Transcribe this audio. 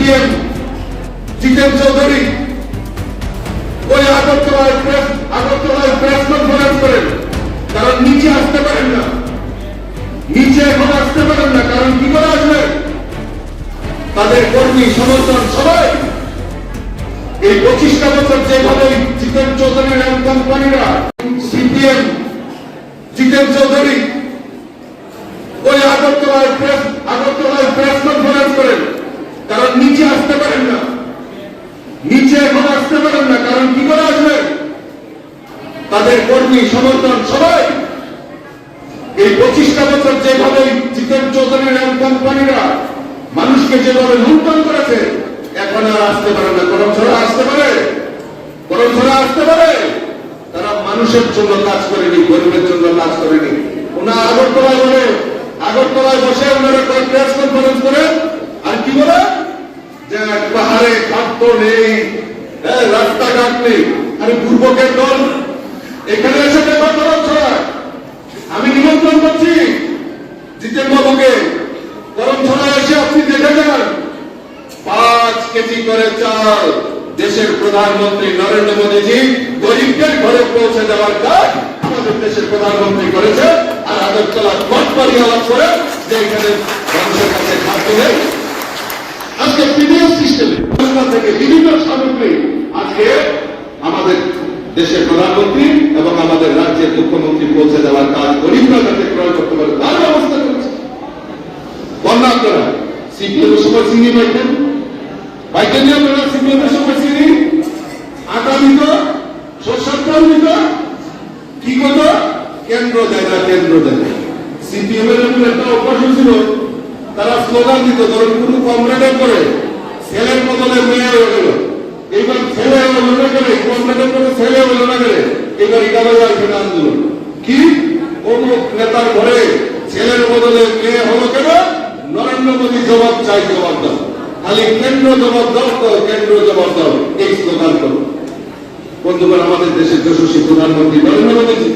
CPM জিতেন চৌধুরী ওই আগরতলায় press conference করেন, কারণ নিচে আসতে পারেন না, নিচে এখন আসতে পারেন না, কারণ কি করে আসবেন? তাদের কর্মী সমর্থন সবাই এই 25টা বছর যেভাবে জিতেন চৌধুরীর কোম্পানিরা সিপিএম জিতেন চৌধুরী ওই আগরতলায় প্রেস কনফারেন্স করেন, কারণ নিচে আসতে পারেন না, নিচে এখন আসতে পারেন না, কারণ কি করে আসবেন? তাদের কর্মী সমর্থন সবাই এই 25টা বছর যেভাবে জিতেন চৌধুরীর কোম্পানিরা মানুষকে যেভাবে লুণ্ঠন করেছে, এখন আর আসতে পারে না। করম ছড়া আসতে পারে? করম ছড়া আসতে পারে? তারা মানুষের জন্য কাজ করেনি, গরিবের জন্য কাজ করেনি। ওনারা আগরতলায় বসে ওনারা প্রেস কনফারেন্স করেন আর কি বলে যে পাহাড়ে খাদ্য নেই, রাস্তাঘাট নেই। আরে দুর্ভোগের দল এখানে এসে করম ছড়া। আমি নিমন্ত্রণ করছি জিতেন বাবুকে, করম ছড়া এসে আপনি দেখে যান 5 কেজি করে চাল দেশের প্রধানমন্ত্রী নরেন্দ্র মোদীজি গরিবদের ঘরে পৌঁছে দেওয়ার কাজ আমাদের দেশের প্রধানমন্ত্রী করেছে। আর আগরতলা মঠবাড়ি আলাপ করে যে এখানে মানুষের কাছে খাদ্য নেই। আজকে পিডিএস সিস্টেমে থেকে বিভিন্ন সামগ্রী আজকে আমাদের দেশের প্রধানমন্ত্রী এবং আমাদের রাজ্যের মুখ্যমন্ত্রী পৌঁছে দেওয়ার কাজ গরিবরা যাতে ক্রয় করতে পারে তার ব্যবস্থা করেছে। বন্যা আপনারা সিপিএম এর সময় চিনি পাইতেন, পাইতেন না আপনারা? সিপিএম এর সময় চিনি আটা দিত, সরষের তেল দিত, কি করতো? কেন্দ্র দেয় না, কেন্দ্র দেয় না। সিপিএম এর একটা অভ্যাস ছিল, তারা স্লোগান দিত, ধরুন কোনো কমরেডের করে ছেলের বদলে মেয়ে হয়ে গেল, এইবার ছেলে হলো না করে কমরেডের করে ছেলে হলো না করে এবার ইটাবাই আসবে আন্দোলন। কি অমুক নেতার ঘরে ছেলের বদলে মেয়ে হলো কেন? নরেন্দ্র মোদী জবাব চাই, জবাব দাও। খালি কেন্দ্র জবাব দাও, তো কেন্দ্র জবাব দাও, এই স্লোগান করো। বন্ধুগণ, আমাদের দেশের যশস্বী প্রধানমন্ত্রী নরেন্দ্র মোদী